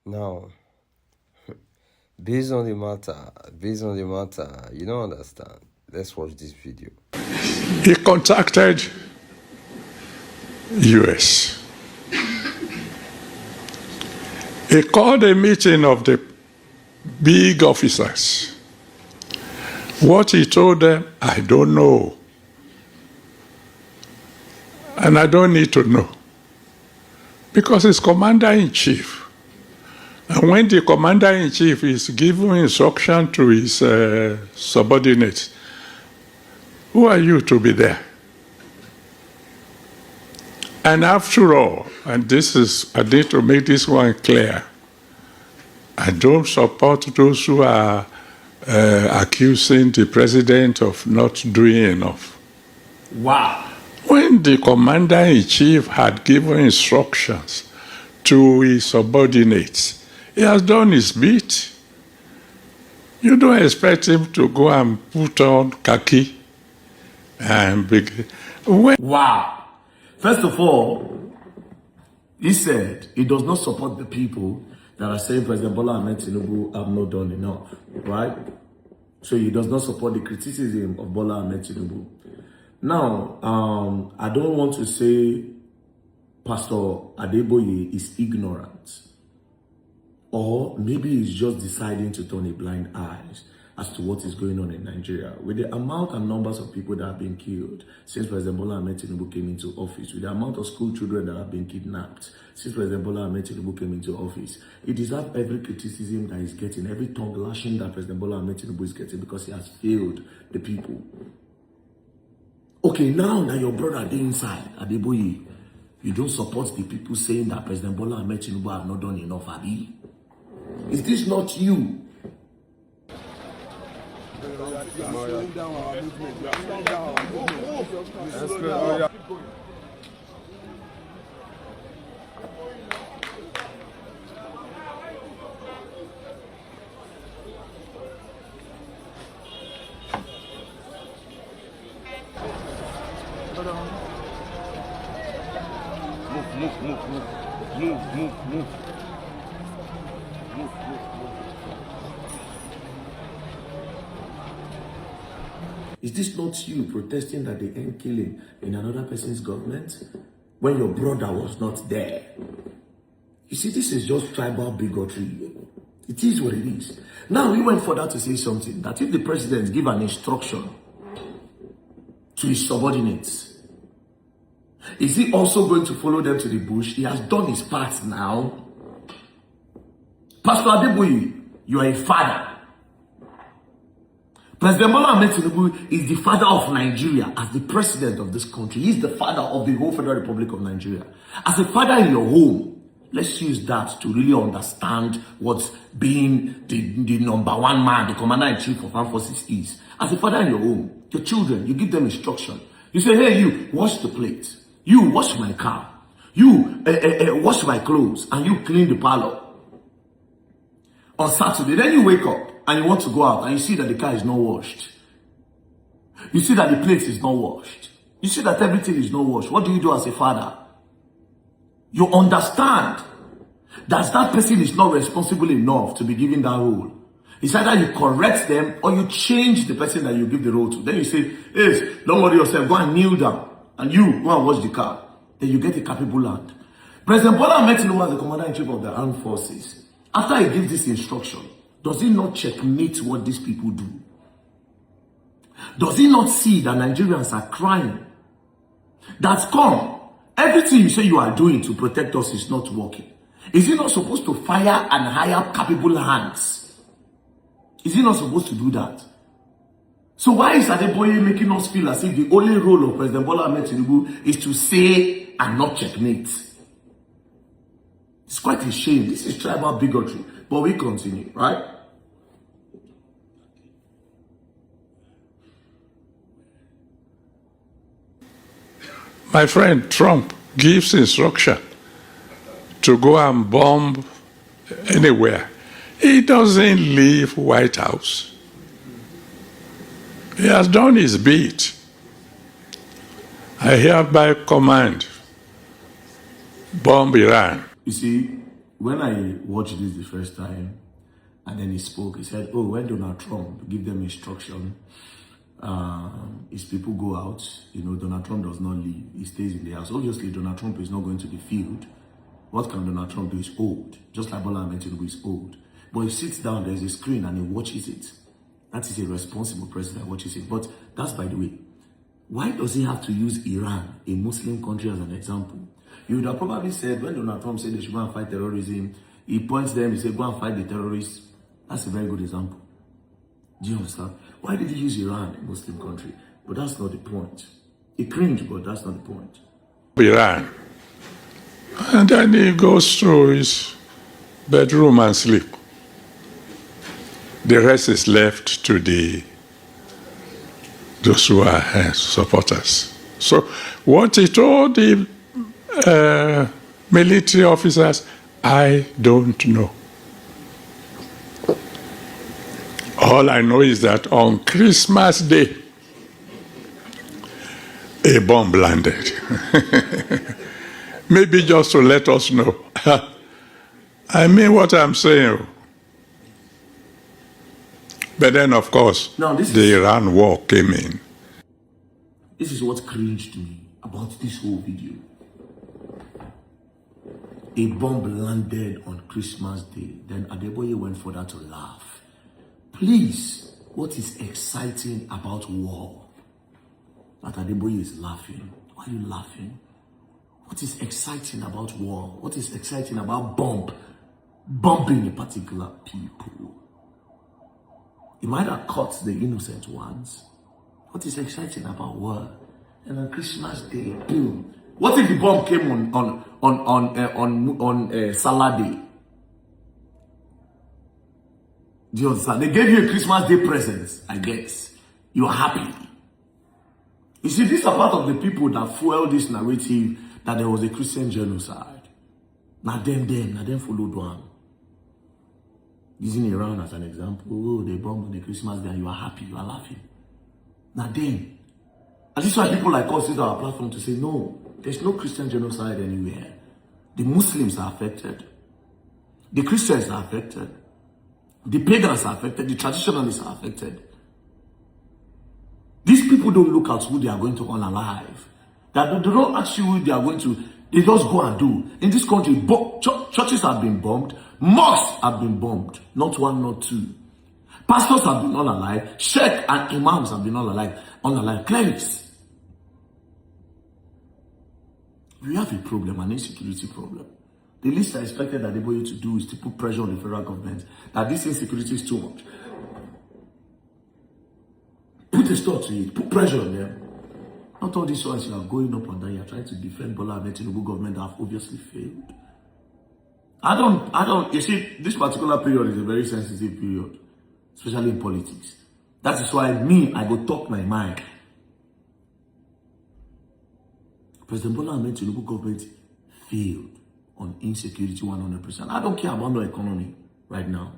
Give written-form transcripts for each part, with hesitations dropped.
Now, based on the matter, you don't understand. Let's watch this video. He contacted US. He called a meeting of the big officers. What he told them, I don't know. And I don't need to know. Because he's commander-in-chief. And when the commander-in-chief is giving instruction to his subordinates, who are you to be there? And after all, and I need to make this one clear, I don't support those who are accusing the president of not doing enough. Wow. When the commander-in-chief had given instructions to his subordinates, he has done his bit. You don't expect him to go and put on khaki and Wow. First of all, he said he does not support the people that are saying President Bola Ahmed Tinubu have not done enough, right? So he does not support the criticism of Bola Ahmed Tinubu. Now, I don't want to say Pastor Adeboye is ignorant, or maybe he's just deciding to turn a blind eye as to what is going on in Nigeria. With the amount and numbers of people that have been killed since President Bola Ahmed Tinubu came into office, with the amount of school children that have been kidnapped since President Bola Ahmed Tinubu came into office, he deserves every criticism that he's getting, every tongue lashing that President Bola Ahmed Tinubu is getting, because he has failed the people. Okay, now that your brother is inside, Adeboye, you don't support the people saying that President Bola Ahmed Tinubu have not done enough, Abi? Is this not you? Move. Is this not you protesting that they end killing in another person's government when your brother was not there? You see, this is just tribal bigotry. It is what it is. Now, he went further to say something, that if the president give an instruction to his subordinates, is he also going to follow them to the bush? He has done his part now. Pastor Adeboye, you are a father. President Bola Ahmed Tinubu is the father of Nigeria as the president of this country. He's the father of the whole Federal Republic of Nigeria. As a father in your home, let's use that to really understand what being the number one man, the commander-in-chief of armed forces is. As a father in your home, your children, you give them instruction. You say, hey, you, wash the plate. You, wash my car. You, wash my clothes. And you clean the parlor. On Saturday, then you wake up and you want to go out and you see that the car is not washed. You see that the plate is not washed. You see that everything is not washed. What do you do as a father? You understand that person is not responsible enough to be given that role. It's either you correct them or you change the person that you give the role to. Then you say, hey, don't worry yourself, go and kneel down. And you go and wash the car. Then you get a capable hand. President Bola Ahmed Tinubu as the commander-in-chief of the armed forces, after he gives this instruction, does he not checkmate what these people do? Does he not see that Nigerians are crying? That's come. Everything you say you are doing to protect us is not working. Is he not supposed to fire and hire capable hands? Is he not supposed to do that? So why is Adeboye making us feel as if the only role of President Bola Ahmed Tinubu is to say and not checkmate? It's quite a shame. This is tribal bigotry. But we continue, right? My friend Trump gives instruction to go and bomb anywhere. He doesn't leave White House. He has done his bit. I hereby command, bomb Iran. You see, when I watched this the first time, and then he spoke, he said, oh, when Donald Trump give them instruction, his people go out, Donald Trump does not leave, he stays in the house. Obviously, Donald Trump is not going to the field. What can Donald Trump do? He's old, just like Bola Ahmed Tinubu is old. But he sits down, there's a screen, and he watches it. That is a responsible president watches it. But that's by the way. Why does he have to use Iran, a Muslim country, as an example? You would have probably said, when Donald Trump said they should go and fight terrorism, he points them, he said, go and fight the terrorists. That's a very good example. Do you understand? Why did he use Iran, a Muslim country? But that's not the point. He cringed, but that's not the point. Iran. And then he goes to his bedroom and sleep. The rest is left to those who are supporters. So what he told the military officers, I don't know. All I know is that on Christmas Day, a bomb landed. Maybe just to let us know. I mean what I'm saying. But then, of course, the Iran war came in. This is what cringed me about this whole video. A bomb landed on Christmas Day. Then Adeboye went further to laugh. Please, what is exciting about war? That Adeboye is laughing. Why are you laughing? What is exciting about war? What is exciting about bombing a particular people? It might have caught the innocent ones. What is exciting about war? And on Christmas Day, boom. What if the bomb came on Salah Day? Do you understand? They gave you a Christmas Day present, I guess. You are happy. You see, these are part of the people that fuel this narrative that there was a Christian genocide. Now them followed one. Using Iran as an example, oh, they bombed on the Christmas Day and you are happy, you are laughing. Now then, and this is why people like us use our platform to say, no, there's no Christian genocide anywhere. The Muslims are affected. The Christians are affected. The pagans are affected. The traditionalists are affected. These people don't look at who they are going to unalive. They don't ask you who they are going to. They just go and do. In this country, churches have been bombed. Mosques have been bombed. Not one, not two. Pastors have been unalive. Sheikh and imams have been unalive. Clerics. We have a problem, an insecurity problem. The least I expected Adeboye to do is to put pressure on the federal government that this insecurity is too much. Put a stop to it. Put pressure on them. Not all these ones you are going up and down. You are trying to defend Bola Ahmed Tinubu government that have obviously failed. You see, this particular period is a very sensitive period, especially in politics. That is why I go talk my mind. President Bola Ahmed Tinubu government failed on insecurity 100%. I don't care about the economy right now.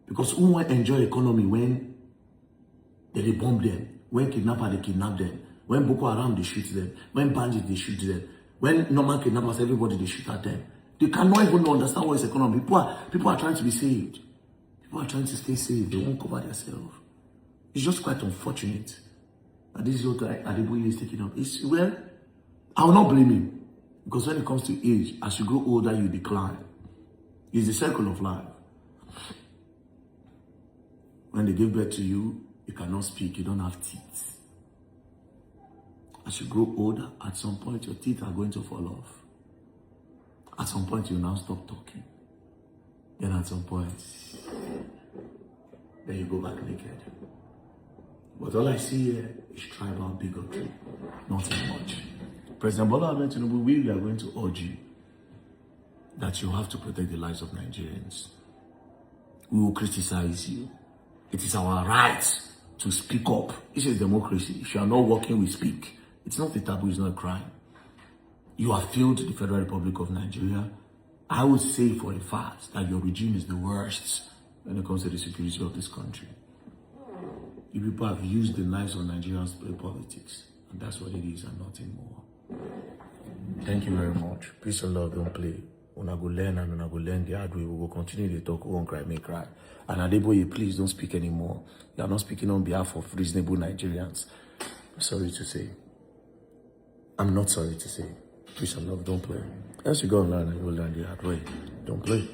Because who want to enjoy economy when they bomb them? When kidnapper, they kidnap them. When Boko Haram, they shoot them. When bandits, they shoot them. When normal kidnappers, everybody, they shoot at them. They cannot even understand what is economy. People are trying to be saved. People are trying to stay safe. They won't cover themselves. It's just quite unfortunate that this is what Adeboye is taking up. Well, I will not blame him. Because when it comes to age, as you grow older, you decline. It's the circle of life. When they give birth to you, you cannot speak, you don't have teeth. As you grow older, at some point, your teeth are going to fall off. At some point, you now stop talking. Then at some point, then you go back naked. But all I see here is tribal bigotry, nothing much. President Bola Ahmed Tinubu, we are going to urge you that you have to protect the lives of Nigerians. We will criticize you. It is our right to speak up. This is democracy. If you are not working, we speak. It's not a taboo, it's not a crime. You have failed the Federal Republic of Nigeria. I would say for a fact that your regime is the worst when it comes to the security of this country. You people have used the lives of Nigerians to play politics. And that's what it is and nothing more. Thank you very much. Peace and love, don't play. Una go learn and una go learn the hard way. We will continue to talk, won't cry, may cry. And Adeboye, please don't speak anymore. You are not speaking on behalf of reasonable Nigerians. I'm sorry to say. I'm not sorry to say. Peace and love, don't play. As you go online and you will learn the hard way. Don't play.